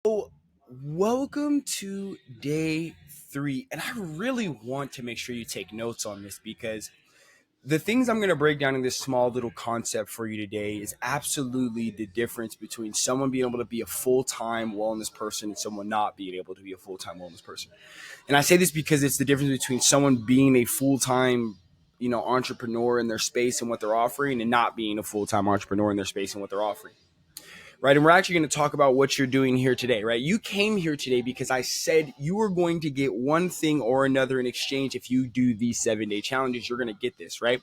So, welcome to day three. And I really want to make sure you take notes on this because the things I'm going to break down in this small little concept for you today is absolutely the difference between someone being able to be a full time wellness person and someone not being able to be a full time wellness person. And I say this because it's the difference between someone being a full time entrepreneur in their space and what they're offering and not being a full time entrepreneur in their space and what they're offering, right? And we're actually going to talk about what you're doing here today, right? You came here today because I said you were going to get one thing or another in exchange. If you do these 7-day challenges, you're going to get this, right?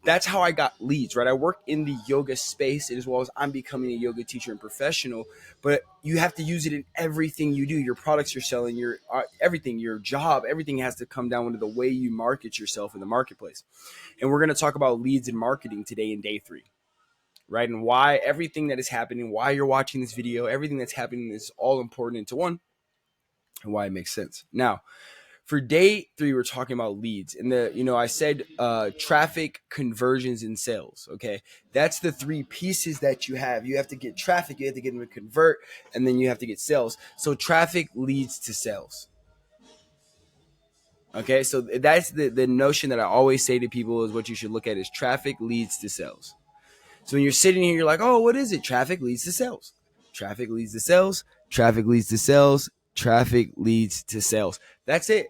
That's how I got leads, right? I work in the yoga space as well as I'm becoming a yoga teacher and professional, but you have to use it in everything you do. Your products you're selling, your everything, your job, everything has to come down to the way you market yourself in the marketplace. And we're going to talk about leads and marketing today in day three, right? And why everything that is happening, why you're watching this video, everything that's happening is all important into one, and why it makes sense. Now, for day three, we're talking about leads. And I said traffic, conversions, and sales. Okay. That's the three pieces that you have. You have to get traffic, you have to get them to convert, and then you have to get sales. So traffic leads to sales. Okay. So that's the notion that I always say to people is what you should look at is traffic leads to sales. So when you're sitting here, you're like, oh, what is it? Traffic leads to sales. Traffic leads to sales. Traffic leads to sales. Traffic leads to sales. That's it.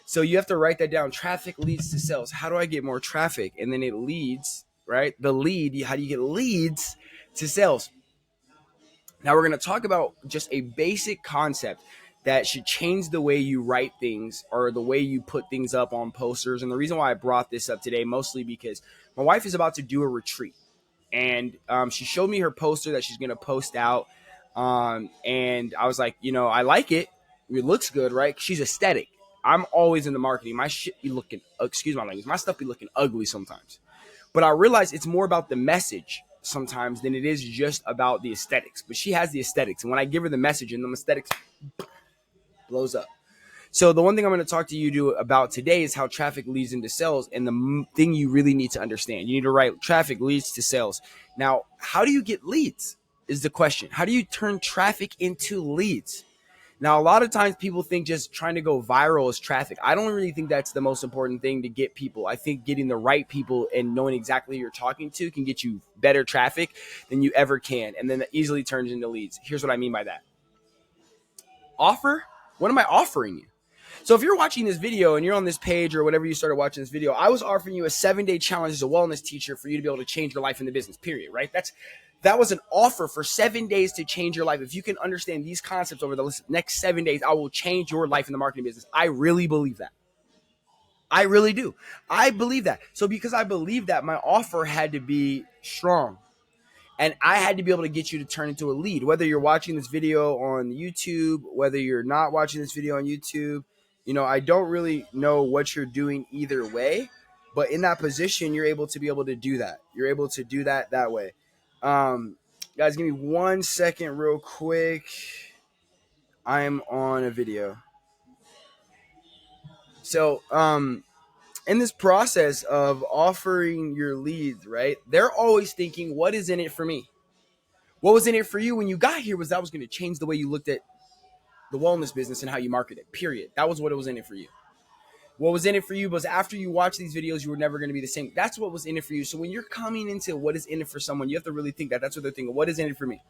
So you have to write that down. Traffic leads to sales. How do I get more traffic? And then it leads, right? The lead, how do you get leads to sales? Now we're going to talk about just a basic concept that should change the way you write things or the way you put things up on posters. And the reason why I brought this up today, mostly because my wife is about to do a retreat. And she showed me her poster that she's going to post out. And I was like, I like it. It looks good, right? She's aesthetic. I'm always in the marketing. My shit be looking, excuse my language, my stuff be looking ugly sometimes. But I realize it's more about the message sometimes than it is just about the aesthetics. But she has the aesthetics. And when I give her the message and the aesthetics blows up. So the one thing I'm going to talk to you about today is how traffic leads into sales, and the thing you really need to understand. You need to write traffic leads to sales. Now, how do you get leads is the question. How do you turn traffic into leads? Now, a lot of times people think just trying to go viral is traffic. I don't really think that's the most important thing to get people. I think getting the right people and knowing exactly who you're talking to can get you better traffic than you ever can. And then that easily turns into leads. Here's what I mean by that. Offer? What am I offering you? So if you're watching this video and you're on this page or whatever you started watching this video, I was offering you a 7-day challenge as a wellness teacher for you to be able to change your life in the business, period, right? That was an offer for 7 days to change your life. If you can understand these concepts over the next 7 days, I will change your life in the marketing business. I really believe that. I really do. I believe that. So because I believe that, my offer had to be strong. And I had to be able to get you to turn into a lead, whether you're watching this video on YouTube, whether you're not watching this video on YouTube. I don't really know what you're doing either way, but in that position, you're able to do that. You're able to do that way. Guys, give me 1 second real quick. I'm on a video. So, in this process of offering your leads, right, they're always thinking, what is in it for me? What was in it for you when you got here was that was going to change the way you looked at the wellness business and how you market it, period. That was what it was in it for you. What was in it for you was after you watch these videos, you were never going to be the same. That's what was in it for you. So when you're coming into what is in it for someone, you have to really think that's what they're thinking. What is in it for me?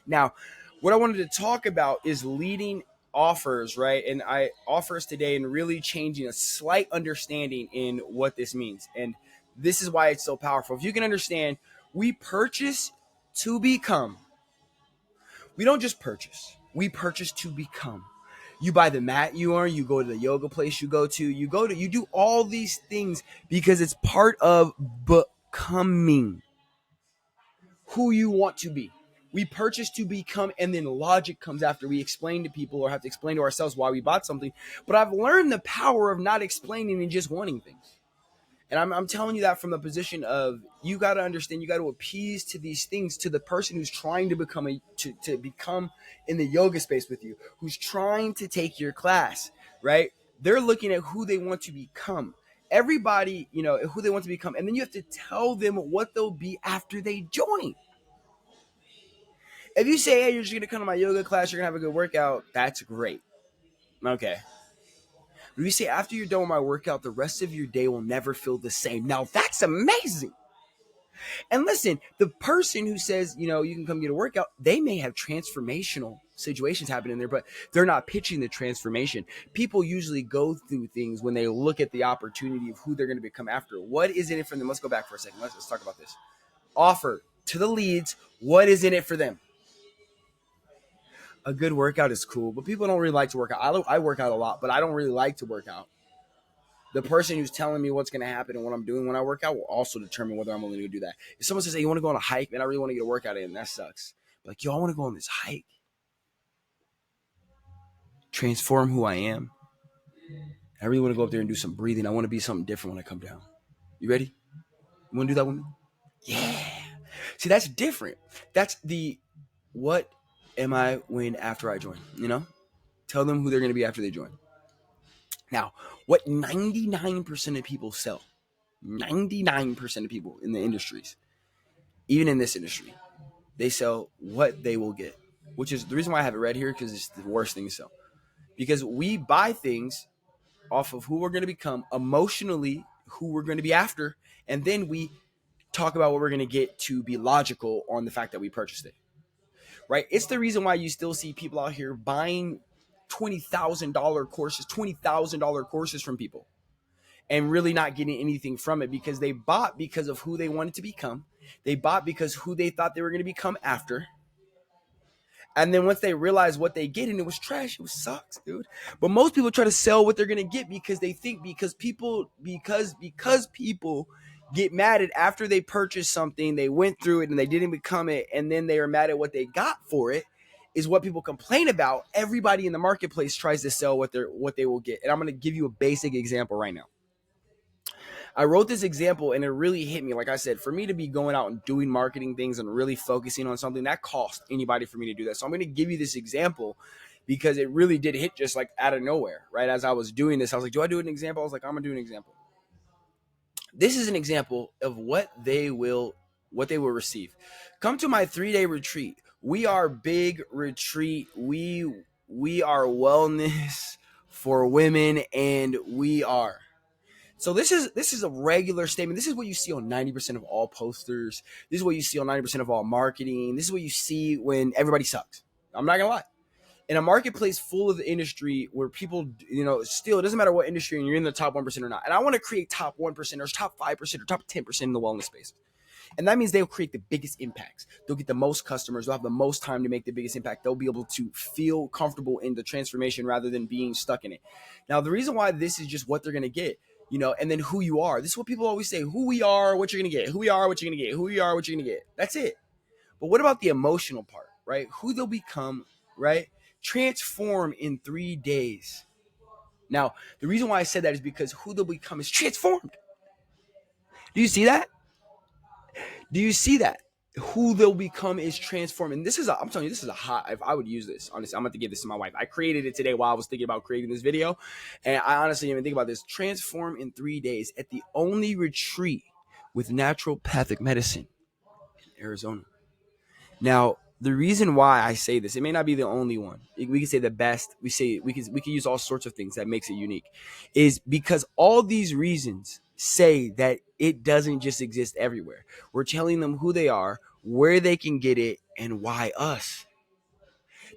Now, what I wanted to talk about is leading offers, right? And I offers today and really changing a slight understanding in what this means. And this is why it's so powerful. If you can understand, we purchase to become. We don't just purchase. We purchase to become. You buy the mat you are, you go to the yoga place you do all these things because it's part of becoming who you want to be. We purchase to become, and then logic comes after we explain to people or have to explain to ourselves why we bought something. But I've learned the power of not explaining and just wanting things. And I'm telling you that from the position of you got to understand, you got to appease to these things to the person who's trying to become to become in the yoga space with you, who's trying to take your class, right? They're looking at who they want to become. Everybody, who they want to become. And then you have to tell them what they'll be after they join. If you say, hey, you're just going to come to my yoga class, you're going to have a good workout, that's great. Okay. But if you say, after you're done with my workout, the rest of your day will never feel the same. Now, that's amazing. And listen, the person who says, you can come get a workout, they may have transformational situations happening there, but they're not pitching the transformation. People usually go through things when they look at the opportunity of who they're going to become after. What is in it for them? Let's go back for a second. Let's talk about this. Offer to the leads. What is in it for them? A good workout is cool, but people don't really like to work out. I work out a lot, but I don't really like to work out. The person who's telling me what's going to happen and what I'm doing when I work out will also determine whether I'm willing to do that. If someone says, hey, you want to go on a hike? Man, I really want to get a workout in. That sucks. Like, yo, I want to go on this hike. Transform who I am. I really want to go up there and do some breathing. I want to be something different when I come down. You ready? You want to do that with me? Yeah. See, that's different. That's the what am I when after I join, Tell them who they're going to be after they join. Now, what 99% of people sell, 99% of people in the industries, even in this industry, they sell what they will get, which is the reason why I have it read here, because it's the worst thing to sell. Because we buy things off of who we're going to become, emotionally, who we're going to be after, and then we talk about what we're going to get to be logical on the fact that we purchased it. Right? It's the reason why you still see people out here buying $20,000 courses from people and really not getting anything from it, because they bought because of who they wanted to become. They bought because who they thought they were going to become after. And then once they realized what they get, and it was trash, it sucks, dude. But most people try to sell what they're going to get because they think because people get mad at after they purchased something, they went through it and they didn't become it, and then they are mad at what they got for it, is what people complain about. Everybody in the marketplace tries to sell what they will get. And I'm going to give you a basic example right now. I wrote this example and it really hit me. Like I said, for me to be going out and doing marketing things and really focusing on something, that cost anybody for me to do that. So I'm going to give you this example because it really did hit just like out of nowhere, right? As I was doing this, I was like, do I do an example? I was like, I'm going to do an example. This is an example of what they will receive. Come to my 3-day retreat. We are big retreat. We are wellness for women, and we are. So this is a regular statement. This is what you see on 90% of all posters. This is what you see on 90% of all marketing. This is what you see when everybody sucks. I'm not going to lie. In a marketplace full of the industry where people, still, it doesn't matter what industry and you're in the top 1% or not. And I want to create top 1% or top 5% or top 10% in the wellness space. And that means they'll create the biggest impacts. They'll get the most customers. They'll have the most time to make the biggest impact. They'll be able to feel comfortable in the transformation rather than being stuck in it. Now, the reason why this is just what they're going to get, and then who you are. This is what people always say: who we are, what you're going to get. Who we are, what you're going to get. Who we are, what you're going to get. That's it. But what about the emotional part, right? Who they'll become, right? Transform in 3 days. Now, the reason why I said that is because who they'll become is transformed. Do you see that? Do you see that? Who they'll become is transformed. And I'm telling you, this is a hot, if I would use this, honestly, I'm going to give this to my wife. I created it today while I was thinking about creating this video. And I honestly didn't even think about this. Transform in 3 days at the only retreat with naturopathic medicine in Arizona. Now, the reason why I say this, it may not be the only one. We can say the best. We can use all sorts of things that makes it unique, is because all these reasons say that it doesn't just exist everywhere. We're telling them who they are, where they can get it, and why us.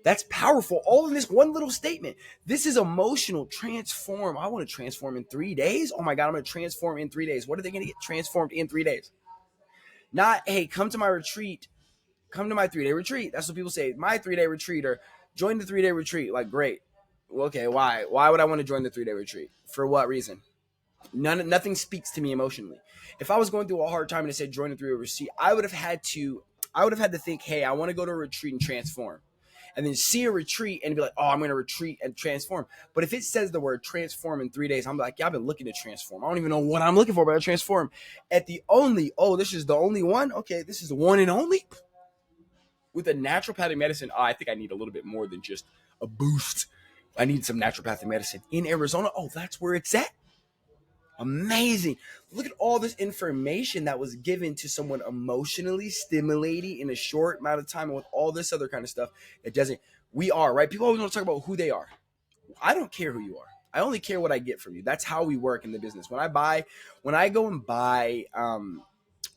That's powerful. All in this one little statement. This is emotional. Transform. I want to transform in 3 days. Oh my God, I'm going to transform in 3 days. What are they going to get transformed in 3 days? Not, hey, come to my retreat. Come to my 3-day retreat. That's what people say. My 3-day retreat, or join the 3-day retreat. Like, great. Well, okay, why? Why would I want to join the 3-day retreat? For what reason? Nothing speaks to me emotionally. If I was going through a hard time and it said join the 3-day retreat, I would have had to think, hey, I want to go to a retreat and transform. And then see a retreat and be like, oh, I'm going to retreat and transform. But if it says the word transform in 3 days, I'm like, yeah, I've been looking to transform. I don't even know what I'm looking for, but I transform. At the only, this is the only one? Okay, this is the one and only? With a naturopathic medicine, I think I need a little bit more than just a boost. I need some naturopathic medicine in Arizona. Oh, that's where it's at. Amazing. Look at all this information that was given to someone emotionally stimulating in a short amount of time, and with all this other kind of stuff. It doesn't. We are, right? People always want to talk about who they are. I don't care who you are. I only care what I get from you. That's how we work in the business. When I go and buy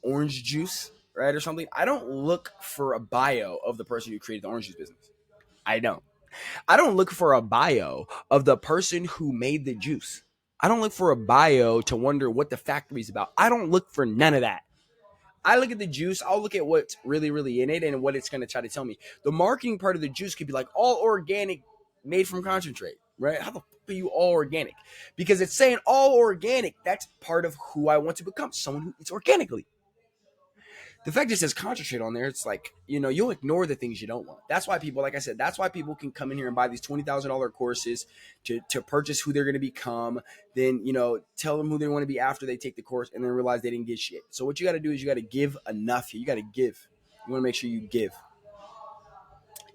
orange juice, right, or something, I don't look for a bio of the person who created the orange juice business. I don't. I don't look for a bio of the person who made the juice. I don't look for a bio to wonder what the factory's about. I don't look for none of that. I look at the juice. I'll look at what's really, really in it and what it's going to try to tell me. The marketing part of the juice could be like all organic, made from concentrate, right? How the fuck are you all organic? Because it's saying all organic. That's part of who I want to become, someone who eats organically. The fact that it says concentrate on there, it's like, you'll ignore the things you don't want. That's why people, like I said, that's why people can come in here and buy these $20,000 courses to purchase who they're going to become. Then, tell them who they want to be after they take the course, and then realize they didn't get shit. So what you got to do is you got to give enough. You got to give. You want to make sure you give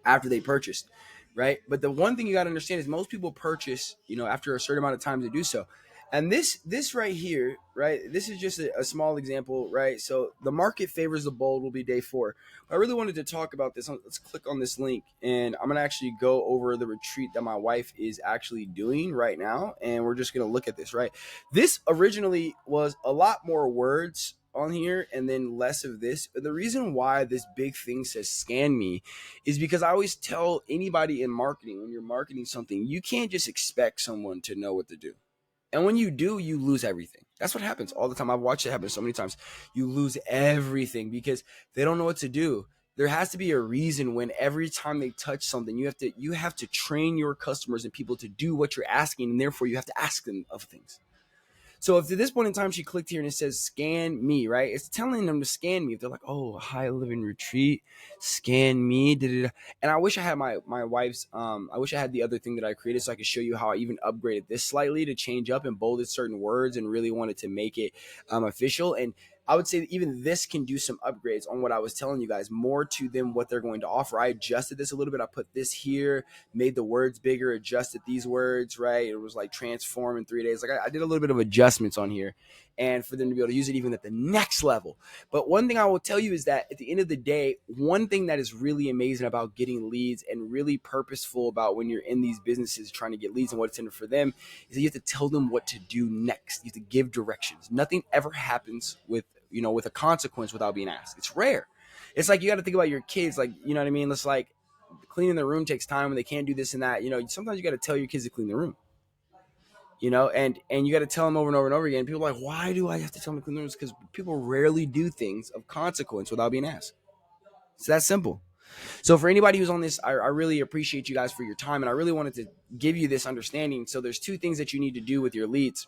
after they purchased, right? But the one thing you got to understand is most people purchase, after a certain amount of time to do so. And this right here, right, this is just a small example, right? So the market favors the bold will be day 4. I really wanted to talk about this. Let's click on this link, and I'm going to actually go over the retreat that my wife is actually doing right now, and we're just going to look at this, right? This originally was a lot more words on here and then less of this. The reason why this big thing says scan me is because I always tell anybody in marketing, when you're marketing something, you can't just expect someone to know what to do. And when you do, you lose everything. That's what happens all the time. I've watched it happen so many times. You lose everything because they don't know what to do. There has to be a reason when every time they touch something, you have to train your customers and people to do what you're asking, and therefore you have to ask them of things. So if at this point in time she clicked here and it says scan me, right? It's telling them to scan me. If they're like, oh, high living retreat, scan me. Da-da-da. And I wish I had my wife's, I wish I had the other thing that I created so I could show you how I even upgraded this slightly to change up and bolded certain words and really wanted to make it official. And I would say that even this can do some upgrades on what I was telling you guys, more to them what they're going to offer. I adjusted this a little bit. I put this here, made the words bigger, adjusted these words, right? It was like transform in 3 days. Like I did a little bit of adjustments on here, and for them to be able to use it even at the next level. But one thing I will tell you is that at the end of the day, one thing that is really amazing about getting leads and really purposeful about when you're in these businesses trying to get leads and what's in it for them is that you have to tell them what to do next. You have to give directions. Nothing ever happens with a consequence without being asked. It's rare. It's like you got to think about your kids. Like, you know what I mean? It's like cleaning the room takes time when they can't do this and that. Sometimes you got to tell your kids to clean the room. And you got to tell them over and over and over again. People are like, why do I have to tell them to clean the rooms? Because people rarely do things of consequence without being asked. It's that simple. So for anybody who's on this, I really appreciate you guys for your time, and I really wanted to give you this understanding. So there's 2 things that you need to do with your leads.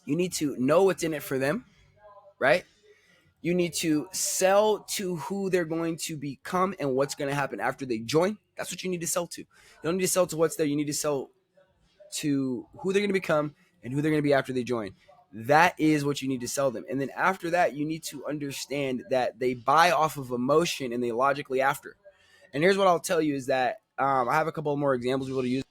You need to know what's in it for them, right? You need to sell to who they're going to become and what's going to happen after they join. That's what you need to sell to. You don't need to sell to what's there. You need to sell to who they're going to become and who they're going to be after they join. That is what you need to sell them. And then after that, you need to understand that they buy off of emotion and they logically after. And here's what I'll tell you is that I have a couple more examples we'll use.